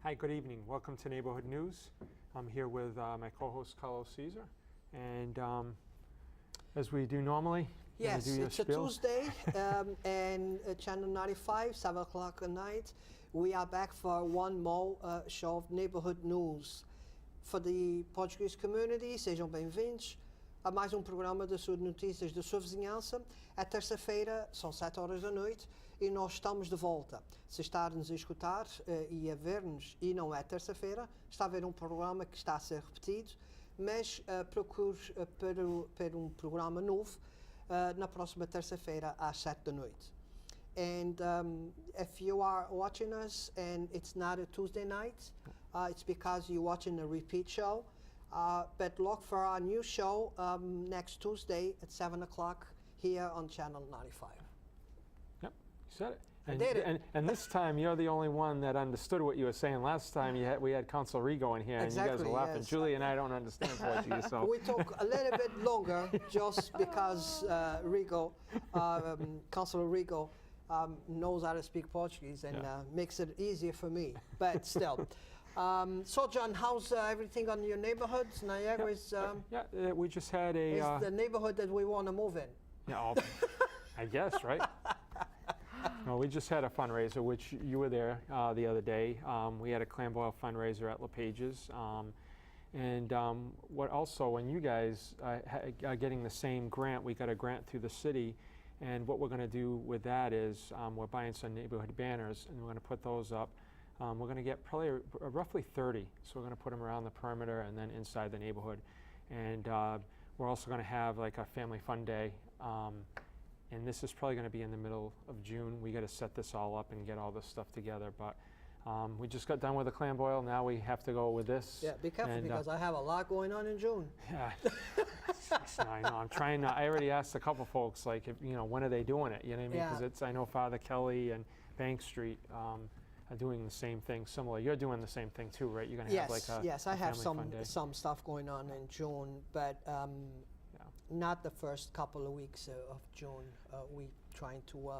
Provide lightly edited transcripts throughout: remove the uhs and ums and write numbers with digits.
Hi, good evening. Welcome to Neighborhood News. I'm here with my co-host Carlos Cesar, and as we do normally, yes, do it's a Tuesday, and Channel 95, 7 o'clock at night. We are back for one more show of Neighborhood News. For the Portuguese community, sejam bem-vindos a mais programa de suas notícias da sua vizinhança. É terça-feira, são 7 horas da noite e nós estamos de volta. Se está a nos escutar e a ver-nos e não é terça-feira, está a ver programa que está a ser repetido, mas procure por programa novo na próxima terça-feira às 7 da noite. And if you are watching us and it's not a Tuesday night, it's because you're watching a repeat show. But look for our new show next Tuesday at 7 o'clock here on Channel 95. Yep, you said it. I did it. And this time you're the only one that understood what you were saying. Last time we had Council Rigo in here, and you guys were laughing. Yes. Julie and I don't understand Portuguese, so we took a little bit longer just because Rigo, Councilor Rigo, knows how to speak Portuguese and makes it easier for me. But still. So, John, how's everything on your neighborhood? Niagara is... we just had a... It's the neighborhood that we want to move in. Yeah, I guess, right? No, we just had a fundraiser, which you were there the other day. We had a clam boil fundraiser at LePage's. What also, when you guys are getting the same grant, we got a grant through the city. And what we're going to do with that is we're buying some neighborhood banners, and we're going to put those up. We're going to get probably roughly 30, so we're going to put them around the perimeter and then inside the neighborhood. And we're also going to have like a family fun day, and this is probably going to be in the middle of June. We got to set this all up and get all this stuff together, but we just got done with the clam boil. Now we have to go with this. Yeah, be careful because I have a lot going on in June. Yeah, I know. I'm trying. I already asked a couple folks, like, if, when are they doing it? You know what I mean? Because it's, I know Father Kelly and Bank Street are doing the same thing, similar. You're doing the same thing too, right? You're going to have like a I have fun day. some stuff going on in June, but not the first couple of weeks of June. We trying to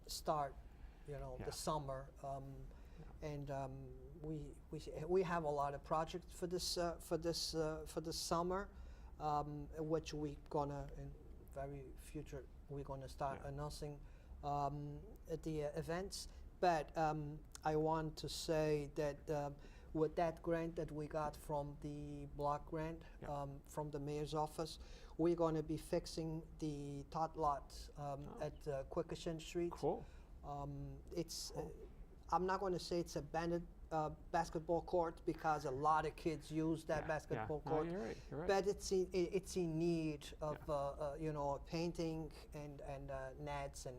start, the summer, and we have a lot of projects for this summer, which we gonna in very future we're gonna start announcing at the events. But I want to say that with that grant that we got from the block grant from the mayor's office, we're going to be fixing the tot lot at Quikashon Street. Cool. It's I'm not going to say it's abandoned basketball court because a lot of kids use that basketball court. No, you're right. But it's in need of painting and nets, and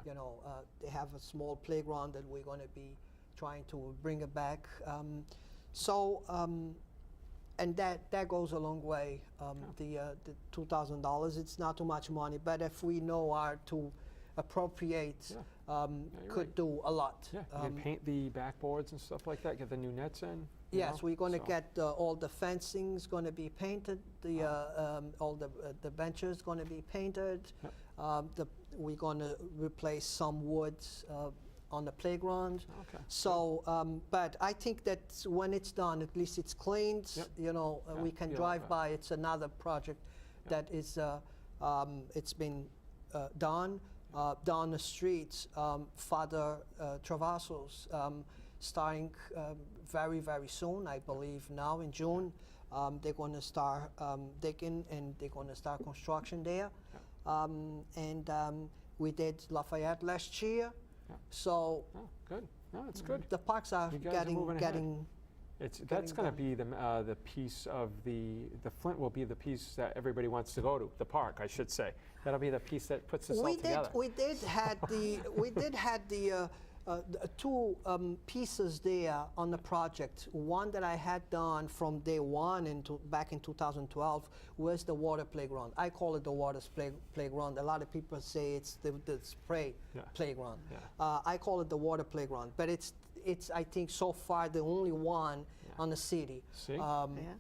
they have a small playground that we're going to be trying to bring it back. And that goes a long way. The $2,000, it's not too much money, but if we know how to appropriate, could do a lot. Yeah, you can paint the backboards and stuff like that, get the new nets in. Yes, we're going to get all the fencing's going to be painted, all the benches going to be painted. We're going to replace some woods on the playground. Okay. So, but I think that when it's done, at least it's cleaned. We can drive by. It's another project that is it's been done. Down the street, Father Travassos, starting very, very soon, I believe now in June, they're going to start digging and they're going to start construction there. We did Lafayette last year. So good. No, it's good. The parks are getting that's going to be the piece of the Flint will be the piece that everybody wants to go to, the park, I should say. That'll be the piece that puts us all together. We did had the two pieces there on the project. One that I had done from day one back in 2012 was the water playground. I call it the water playground. A lot of people say it's the spray playground. I call it the water playground, but it's I think so far the only one on the city. See?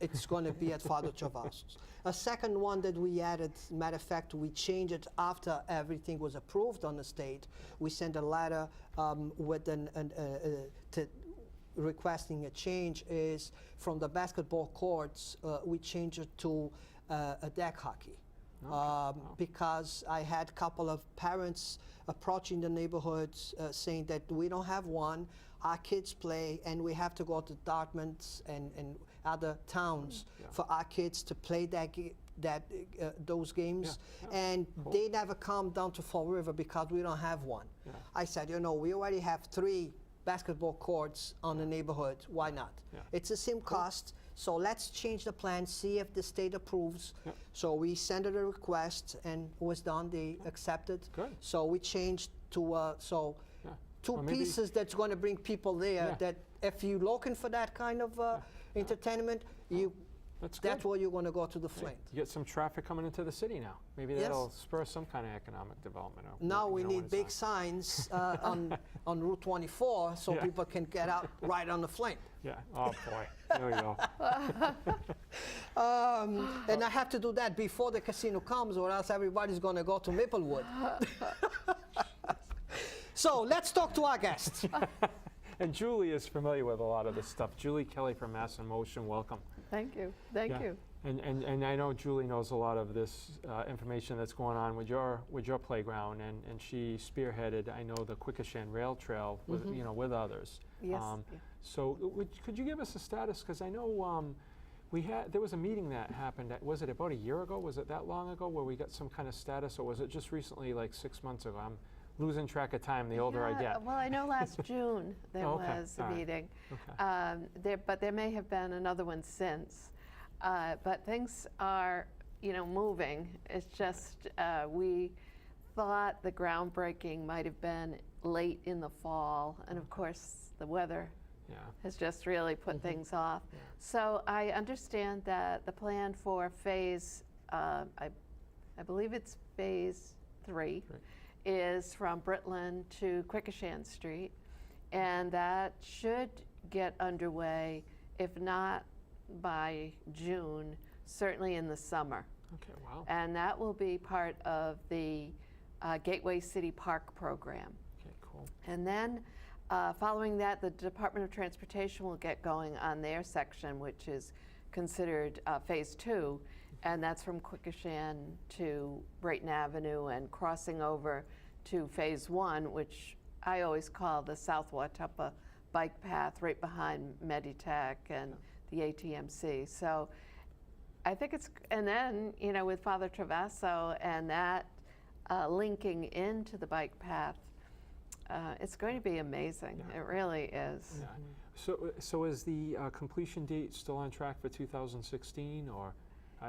It's going to be at Father Travassos. A second one that we added, matter of fact, we changed it after everything was approved on the state. We sent a letter with requesting a change is from the basketball courts, we changed it to a deck hockey. Because I had a couple of parents approaching the neighborhoods saying that we don't have one, our kids play, and we have to go to Dartmouth and other towns for our kids to play those games. And they never come down to Fall River because we don't have one. I said, you know, we already have 3 basketball courts on the neighborhood, why not? It's the same cost, so let's change the plan, see if the state approves. So we sent it a request and it was done, they accepted. Good. So we changed to, two Well, maybe- pieces that's going to bring people there, that if you're looking for that kind of entertainment, that's where you're going to go to the Flint. You get some traffic coming into the city now. Maybe that'll spur some kind of economic development. Now we when need it's big on. signs on Route 24 so people can get out right on the Flint. Yeah, oh boy, there we go. And I have to do that before the casino comes or else everybody's going to go to Maplewood. So let's talk to our guests. And Julie is familiar with a lot of this stuff. Julie Kelly from Mass in Motion, welcome. Thank you. Thank you. And I know Julie knows a lot of this information that's going on with your playground, and she spearheaded, I know, the Quequechan Rail Trail with with others. Yes. So could you give us a status? Because I know there was a meeting that happened. Was it about a year ago? Was it that long ago where we got some kind of status, or was it just recently, like 6 months ago? I'm losing track of time the older I get. Well, I know last June there was a meeting, but there may have been another one since. But things are, moving. It's just we thought the groundbreaking might have been late in the fall, and of course the weather has just really put things off. So I understand that the plan for phase, I believe it's phase 3. Is from Britland to Quequechan Street, and that should get underway, if not by June, certainly in the summer. Okay, wow. And that will be part of the Gateway City Park program. Okay, cool. And then following that, the Department of Transportation will get going on their section, which is considered phase 2. And that's from Quequechan to Brayton Avenue and crossing over to phase 1, which I always call the South Watuppa bike path right behind Meditech and the ATMC. So I think it's, and then, with Father Travasso and that linking into the bike path, it's going to be amazing. It really is. Yeah. So is the completion date still on track for 2016, or?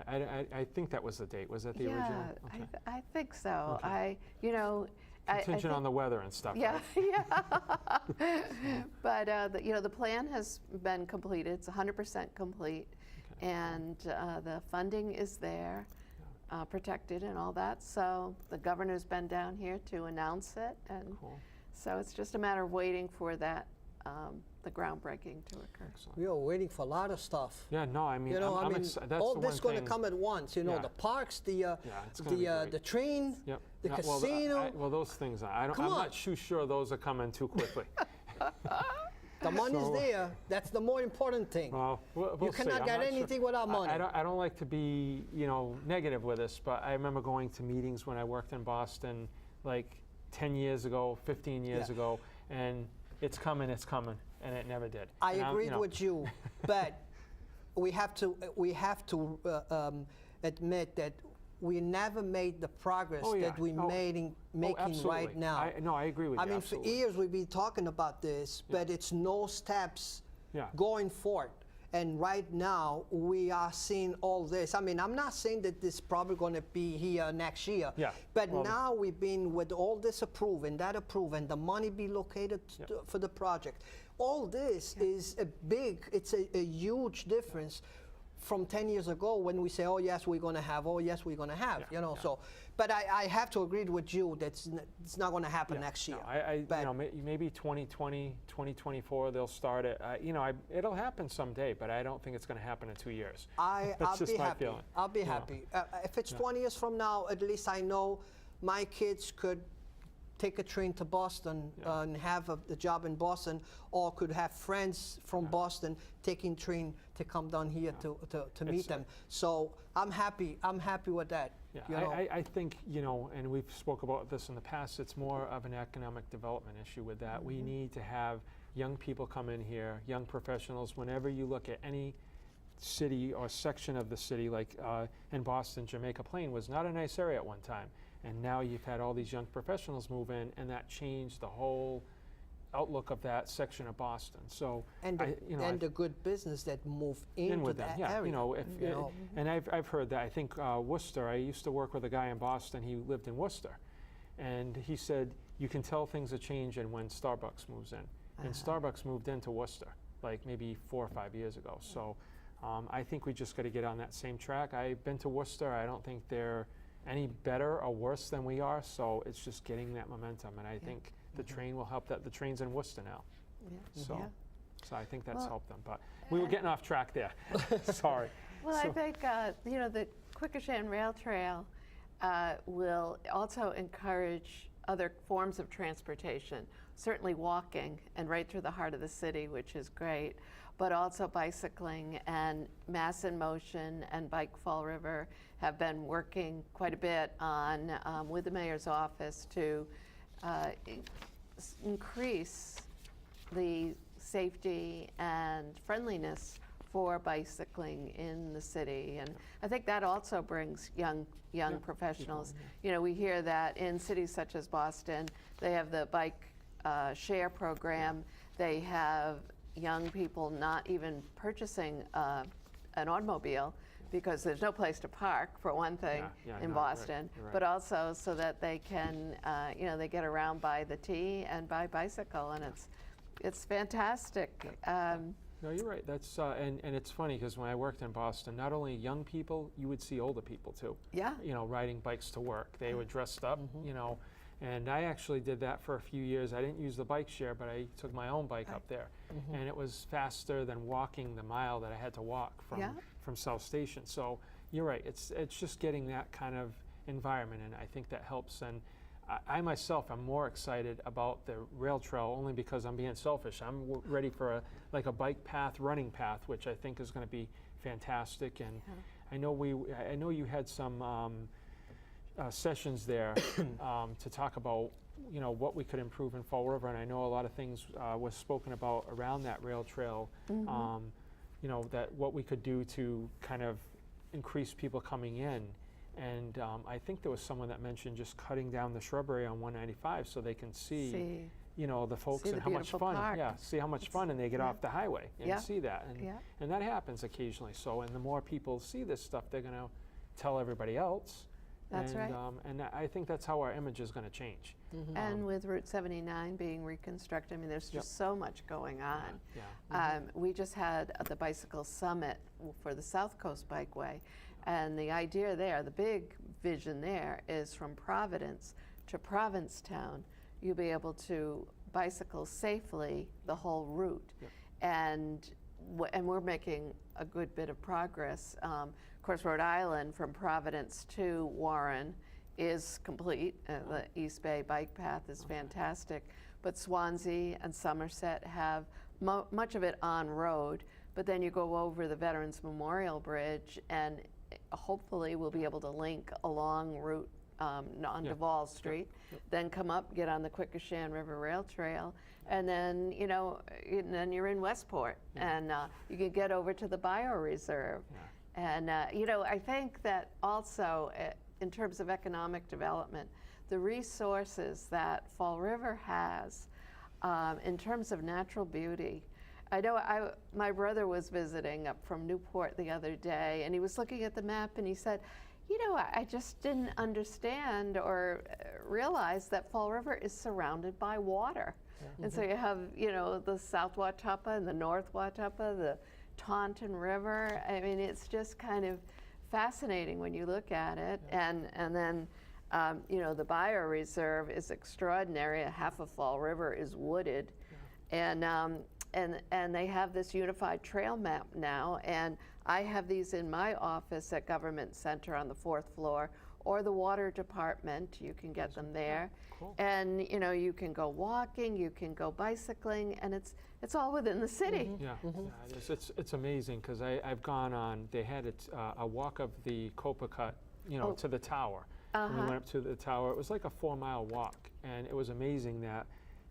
I think that was the date. Was that the original? Okay. I think so. Okay. Contingent on the weather and stuff. Yeah, right? But the plan has been completed. It's 100% complete, and the funding is there, protected and all that. So the governor's been down here to announce it, and so it's just a matter of waiting for that. The groundbreaking to occur. Excellent. We are waiting for a lot of stuff. Yeah, no, I mean, that's all the this one going to thing. come at once. The parks, the train, the Well, casino. well, those things, I'm not too sure those are coming too quickly. The money's there. That's the more important thing. Well, we'll you cannot see. get anything without money. I don't like to be, negative with this, but I remember going to meetings when I worked in Boston, like 10 years ago, 15 years ago, and it's coming, and it never did. I agreed with you, but we have to admit that we never made the progress that we making right now. I agree with you. I mean, absolutely. for years we've been talking about this, but it's no steps going forward. And right now we are seeing all this. I mean, I'm not saying that this is probably going to be here next year, but now we've been with all this approved and that approved, and the money be located for the project. All this is it's a huge difference from 10 years ago when we say, oh yes, we're going to have, oh yes, we're going to have, Yeah, yeah. So, but I have to agree with you that it's not going to happen next year. No, But maybe 2020, 2024, they'll start it. It'll happen someday, but I don't think it's going to happen in 2 years. I'll That's just be my happy. feeling. I'll be happy. If it's 20 years from now, at least I know my kids could take a train to Boston and have a job in Boston, or could have friends from Boston taking train to come down here to meet them. So I'm happy. I'm happy with that. Yeah, I think, and we've spoke about this in the past, it's more of an economic development issue with that. We need to have young people come in here, young professionals. Whenever you look at any city or section of the city, like in Boston, Jamaica Plain was not a nice area at one time. And now you've had all these young professionals move in, and that changed the whole outlook of that section of Boston. So, and the good business that move into that area. And I've heard that. I think Worcester. I used to work with a guy in Boston. He lived in Worcester, and he said you can tell things are changing when Starbucks moves in. And Starbucks moved into Worcester like maybe 4 or 5 years ago. So, I think we just got to get on that same track. I've been to Worcester. I don't think they're any better or worse than we are, so it's just getting that momentum, and I think the train will help that. The train's in Worcester now, so I think that's helped them, but we were getting off track there. Sorry. Well, I think, the Quequechan Rail Trail will also encourage other forms of transportation, certainly walking and right through the heart of the city, which is great, but also bicycling, and Mass in Motion and Bike Fall River have been working quite a bit on, with the mayor's office, to increase the safety and friendliness for bicycling in the city. And I think that also brings young professionals. We hear that in cities such as Boston, they have the bike share program. They have young people not even purchasing an automobile because there's no place to park, for one thing, in Boston, right. but also so that they can, they get around by the T and by bicycle, and it's fantastic. No, you're right. That's and it's funny because when I worked in Boston, not only young people, you would see older people too. Yeah. Riding bikes to work. They were dressed up. And I actually did that for a few years. I didn't use the bike share, but I took my own bike up there, and it was faster than walking the mile that I had to walk from South Station. So you're right. It's just getting that kind of environment, and I think that helps. And I myself am more excited about the rail trail only because I'm being selfish. I'm ready for a bike path, running path, which I think is going to be fantastic. And I know you had some sessions there to talk about what we could improve in Fall River, and I know a lot of things was spoken about around that rail trail. That what we could do to kind of increase people coming in. And I think there was someone that mentioned just cutting down the shrubbery on 195 so they can see the folks and how much fun. Park. See how much fun, and they get off the highway and see that. And that happens occasionally. So, and the more people see this stuff, they're going to tell everybody else. That's right. And I think that's how our image is going to change. And with Route 79 being reconstructed, I mean, there's just so much going on. We just had the Bicycle Summit for the South Coast Bikeway. And the idea there, the big vision there, is from Providence to Provincetown, you'll be able to bicycle safely the whole route. And we're making a good bit of progress. Of course, Rhode Island from Providence to Warren is complete. The East Bay bike path is fantastic. But Swansea and Somerset have much of it on road. But then you go over the Veterans Memorial Bridge, and hopefully we'll be able to link along Route on Duval Street, then come up, get on the Quequechan River Rail Trail, and then then you're in Westport, and you can get over to the bioreserve. And I think that also in terms of economic development, the resources that Fall River has in terms of natural beauty. I know my brother was visiting up from Newport the other day, and he was looking at the map, and he said, I just didn't understand or realize that Fall River is surrounded by water. And so you have, the South Watappa and the North Watappa, the Taunton River. I mean, it's just kind of fascinating when you look at it. And then, you know, the bioreserve is extraordinary. Half of Fall River is wooded. And they have this unified trail map now. And I have these in my office at Government Center on the 4th floor, or the Water Department. You can get them there. Cool. And, you know, you can go walking, you can go bicycling, and it's all within the city. Yeah, yeah, it is. It's amazing because I've gone on. They had a walk of the Copacabana, you know, to the tower. And we went up to the tower. It was like a 4-mile walk, and it was amazing that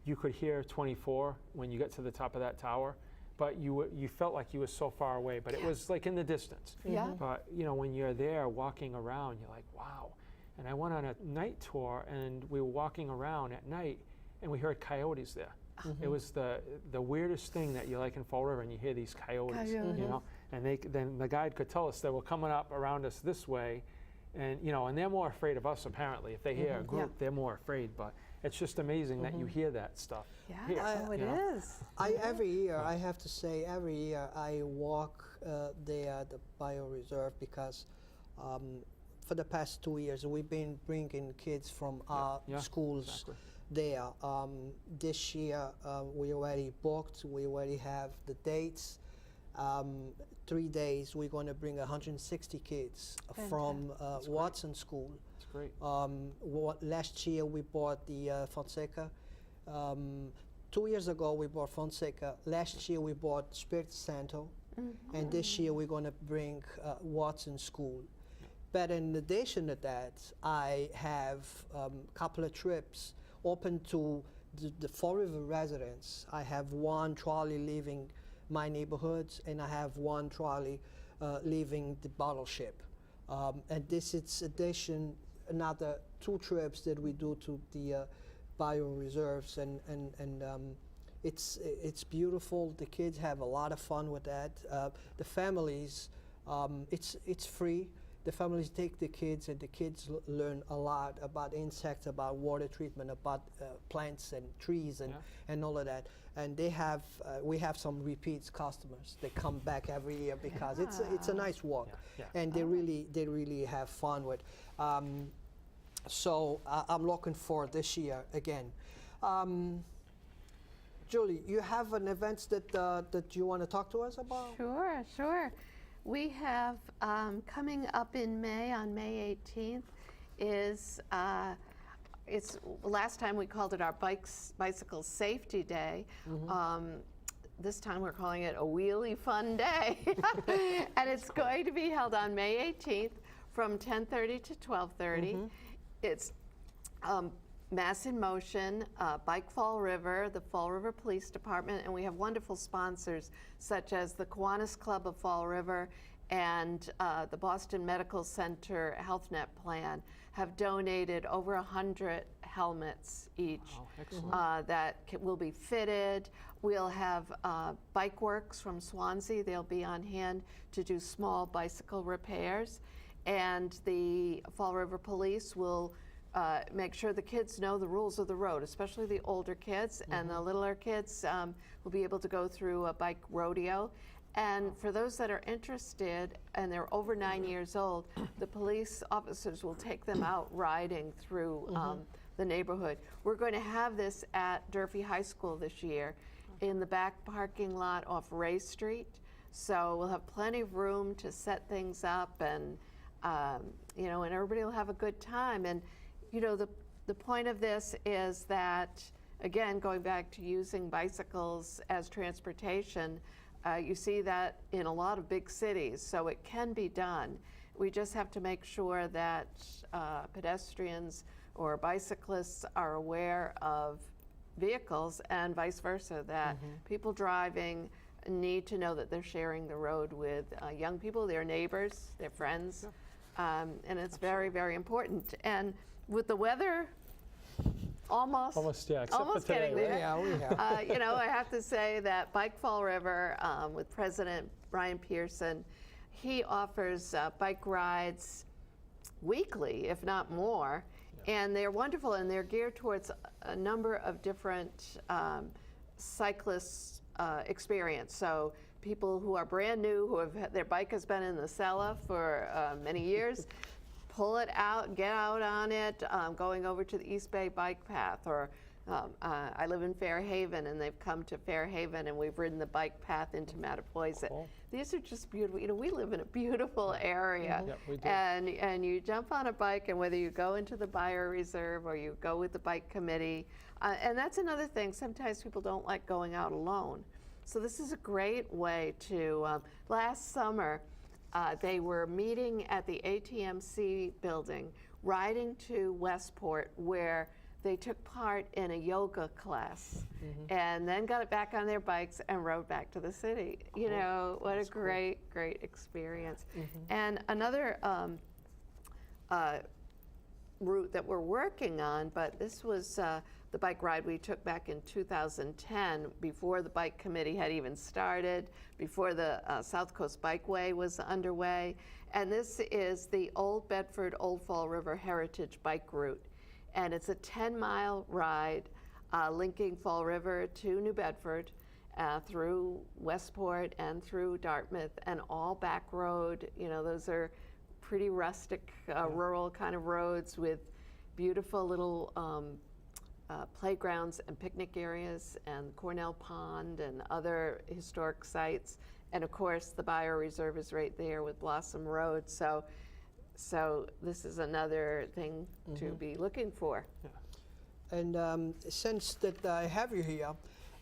you could hear 24 when you get to the top of that tower, but you felt like you were so far away, but it was like in the distance. Yeah. But you know, when you're there walking around, you're like, wow. And I went on a night tour, and we were walking around at night, and we heard coyotes there. It was the weirdest thing that you like in Fall River, and you hear these coyotes, you know, and then the guide could tell us they were coming up around us this way, and you know, and they're more afraid of us apparently. If they hear a group, they're more afraid. But it's just amazing that you hear that stuff. Yeah, here, it you know? is. Every year, I have to say, every year I walk the bioreserve because for the past 2 years we've been bringing kids from our schools there. This year we already booked. We already have the dates. 3 days we're going to bring 160 kids from Watson School. It's great. Last year we bought the Fonseca. 2 years ago we bought Fonseca. Last year we bought Spirit Santo. And this year we're going to bring Watson School. But in addition to that, I have a couple of trips open to the Fall River residents. I have one trolley leaving my neighborhoods, and I have one trolley leaving the bottle ship. And this is another 2 trips that we do to the bioreserves, and it's beautiful. The kids have a lot of fun with that. The families, it's free. The families take the kids, and the kids learn a lot about insects, about water treatment, about plants and trees, and all of that. And they have, we have some repeat customers. They come back every year because it's a nice walk, and they really have fun with. So I'm looking forward this year again. Julie, you have an event that you want to talk to us about? Sure. We have coming up in May, on May 18th, is it's last time we called it our Bicycle Safety Day. This time we're calling it a wheelie fun day. And it's going to be held on May 18th from 10:30 to 12:30. It's Mass in Motion, Bike Fall River, the Fall River Police Department, and we have wonderful sponsors such as the Kiwanis Club of Fall River and the Boston Medical Center Health Net Plan have donated over 100 helmets each that will be fitted. We'll have Bike Works from Swansea. They'll be on hand to do small bicycle repairs. And the Fall River Police will make sure the kids know the rules of the road, especially the older kids, and the littler kids will be able to go through a bike rodeo. And for those that are interested and they're over 9 years old, the police officers will take them out riding through the neighborhood. We're going to have this at Durfee High School this year in the back parking lot off Ray Street. So we'll have plenty of room to set things up, and you know, and everybody will have a good time. And you know, the point of this is that, again, going back to using bicycles as transportation, you see that in a lot of big cities, so it can be done. We just have to make sure that pedestrians or bicyclists are aware of vehicles, and vice versa, that people driving need to know that they're sharing the road with young people, their neighbors, their friends, and it's very, very important. And with the weather almost except for today, getting there, Yeah, you know, I have to say that Bike Fall River with President Brian Pearson, he offers bike rides weekly, if not more, and they're wonderful, and they're geared towards a number of different cyclists' experience. So people who are brand new, who have their bike has been in the cellar for many years, pull it out, get out on it, going over to the East Bay Bike Path, or I live in Fairhaven, and they've come to Fairhaven, and we've ridden the bike path into Mattapoisett. Cool. These are just beautiful. You know, we live in a beautiful area, Yep, we do. and you jump on a bike, and whether you go into the Buyer Reserve or you go with the bike committee, and that's another thing. Sometimes people don't like going out alone, so this is a great way to. Last summer, they were meeting at the ATMC building, riding to Westport, where they took part in a yoga class, and then got it back on their bikes and rode back to the city. You know, what a great experience. And another route that we're working on, but this was the bike ride we took back in 2010, before the bike committee had even started, before the South Coast Bikeway was underway. And this is the Old Bedford Old Fall River Heritage Bike Route. And it's a 10-mile ride linking Fall River to New Bedford, through Westport and through Dartmouth, and all back road. You know, those are pretty rustic, rural kind of roads with beautiful little playgrounds and picnic areas, and Cornell Pond and other historic sites. And of course, the Buyer Reserve is right there with Blossom Road. So this is another thing to be looking for. Yeah. And since that I have you here,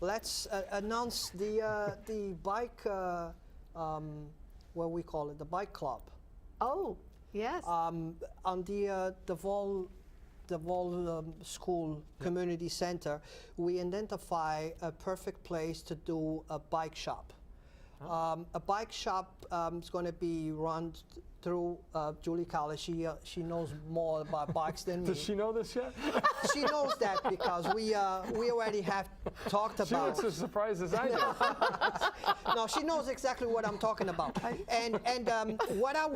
let's announce the bike, what we call it, the bike club. Oh, yes. On the Vol School Community Center, we identify a perfect place to do a bike shop. A bike shop is going to be run through Julie Colley. She knows more about bikes than me. Does she know this yet? She knows that because we already have talked about. She looks as surprised as I do. No, she knows exactly what I'm talking about. And what I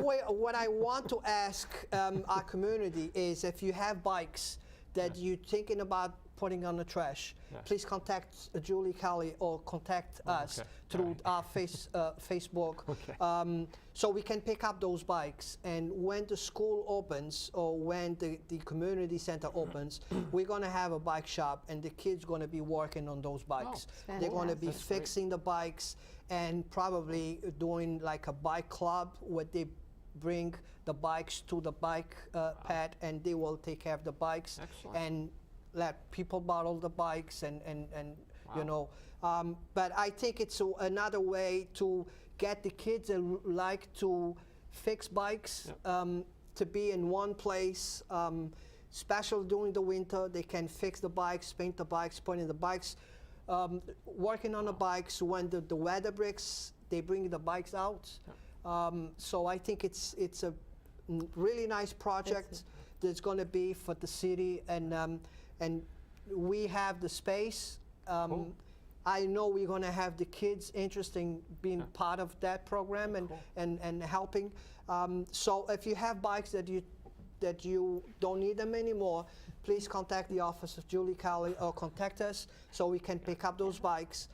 want to ask our community is, if you have bikes that you're thinking about putting on the trash, please contact Julie Colley or contact us through our Facebook, so we can pick up those bikes. And when the school opens, or when the community center opens, we're going to have a bike shop, and the kids going to be working on those bikes. They're going to be fixing the bikes, and probably doing like a bike club where they bring the bikes to the bike pad, and they will take care of the bikes. Excellent. And let people borrow the bikes, and you know. But I think it's another way to get the kids that like to fix bikes to be in one place. Special during the winter, they can fix the bikes, paint the bikes, put in the bikes, working on the bikes. When the weather breaks, they bring the bikes out. So I think it's a really nice project that's going to be for the city, and we have the space. I know we're going to have the kids interested in being part of that program and helping. So if you have bikes that you don't need them anymore, please contact the office of Julie Colley or contact us so we can pick up those bikes.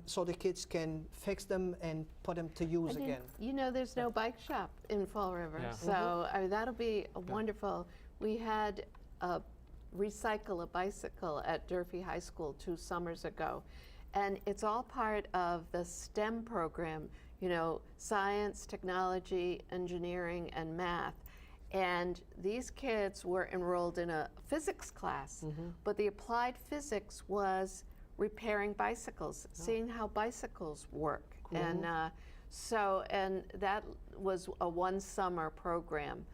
So the kids can fix them and put them to use again. You know, there's no bike shop in Fall River, so I mean, that'll be wonderful. We had Recycle a Bicycle at Durfee High School 2 summers ago, and it's all part of the STEM program, you know, science, technology, engineering, and math. And these kids were enrolled in a physics class, but the applied physics was repairing bicycles, seeing how bicycles work. And and that was a one summer program.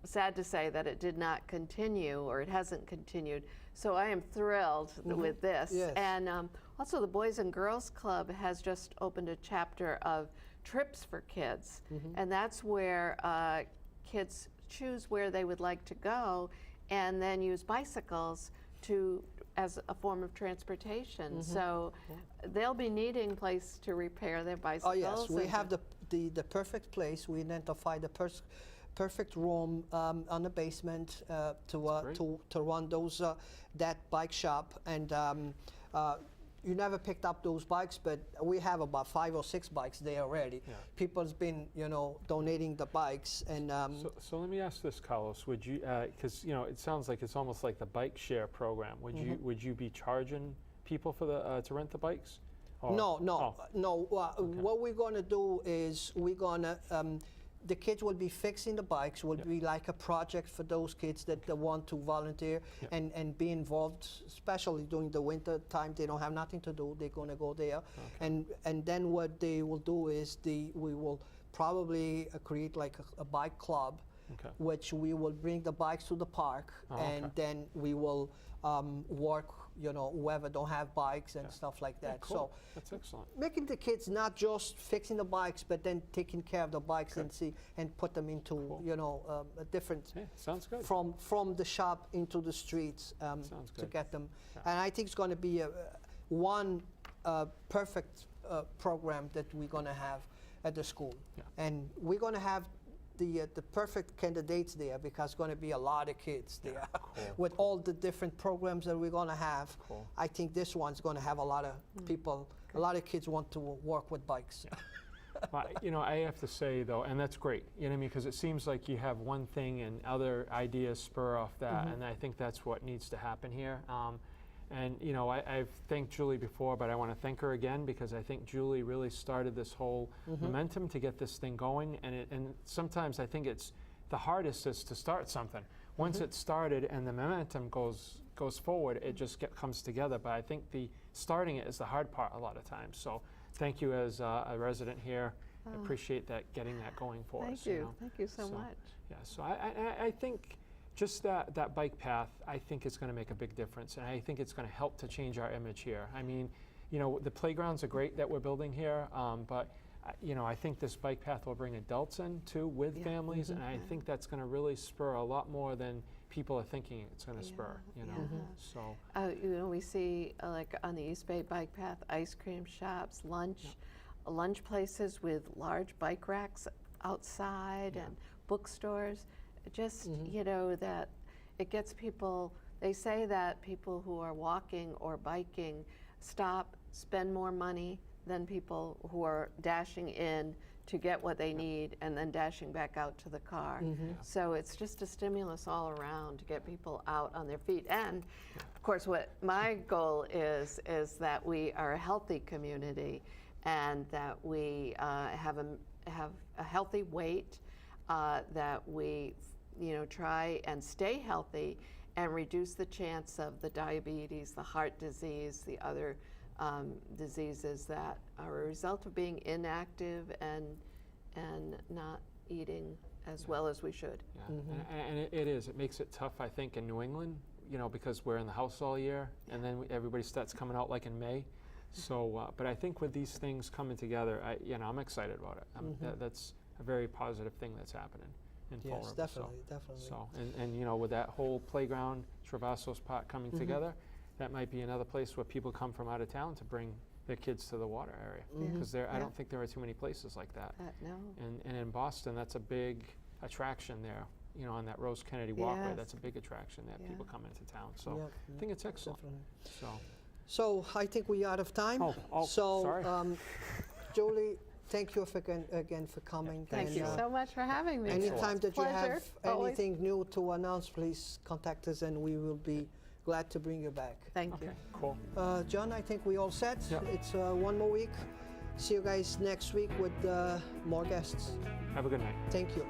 Sad to say that it did not continue, or it hasn't continued. So I am thrilled with this. Yes. And also the Boys and Girls Club has just opened a chapter of trips for kids. And that's where kids choose where they would like to go, and then use bicycles as a form of transportation. So they'll be needing a place to repair their bicycles. Oh yes, we have the perfect place. We identify the perfect room on the basement to run those that bike shop. And you never picked up those bikes, but we have about 5 or 6 bikes there already. Yeah. People's been, donating the bikes, and So let me ask this, Carlos. Would you, because it sounds like it's almost like the bike share program. Would you be charging people for the to rent the bikes? Or- no. Okay. What we're gonna do is we're gonna. The kids will be fixing the bikes, will be like a project for those kids that want to volunteer and be involved, especially during the winter time. They don't have nothing to do, they're gonna go there. Okay. And then what they will do is we will probably create like a bike club, Okay. which we will bring the bikes to the park, and okay. then we will work, whoever don't have bikes and stuff like that. Cool. So That's excellent. making the kids not just fixing the bikes, but then taking care of the bikes Okay. and put them into a different Hey, sounds good. from the shop into the streets Sounds to good. get them. Yeah. And I think it's going to be one perfect program that we're going to have at the school. Yeah. And we're going to have the perfect candidates there, because going to be a lot of kids there Cool. with all the different programs that we're going to have. Cool. I think this one's going to have a lot of people, a lot of kids want to work with bikes. Well, I have to say though, and that's great, because it seems like you have one thing and other ideas spur off that, and I think that's what needs to happen here. And I've thanked Julie before, but I want to thank her again, because I think Julie really started this whole momentum to get this thing going. And sometimes I think it's the hardest is to start something. Once it's started and the momentum goes forward, it just comes together. But I think the starting it is the hard part a lot of times. So thank you as a resident here. I appreciate that, getting that going for us. Thank you. Thank you so much. Yeah. So I think. Just that bike path, I think is going to make a big difference, and I think it's going to help to change our image here. I mean, the playgrounds are great that we're building here, but I think this bike path will bring adults in too with families, and I think that's going to really spur a lot more than people are thinking it's going to spur. So we see like on the East Bay bike path, ice cream shops, lunch places with large bike racks outside, and bookstores. Just, that it gets people, they say that people who are walking or biking stop, spend more money than people who are dashing in to get what they need and then dashing back out to the car. So it's just a stimulus all around to get people out on their feet. And of course, what my goal is that we are a healthy community, and that we have a healthy weight, that we try and stay healthy and reduce the chance of the diabetes, the heart disease, the other diseases that are a result of being inactive and not eating as well as we should. Yeah. And it is. It makes it tough, I think, in New England, because we're in the house all year, and then everybody starts coming out like in May. So, but I think with these things coming together, I'm excited about it. That's a very positive thing that's happening in Fall Yes, River. definitely. So, and with that whole playground, Travassos Park coming together, that might be another place where people come from out of town to bring their kids to the water area, because I don't think there are too many places like that. No. And in Boston, that's a big attraction there. On that Rose Kennedy Walkway, Yes. that's a big attraction that people come into town. So Yep, I think it's excellent. definitely. So So I think we're out of time. So sorry. Julie, thank you again for coming. Thank And, you so much for having me. Anytime that you Pleasure, have always. anything new to announce, please contact us, and we will be glad to bring you back. Thank okay, you. cool. John, I think we all set. Yeah. It's one more week. See you guys next week with more guests. Have a good night. Thank you.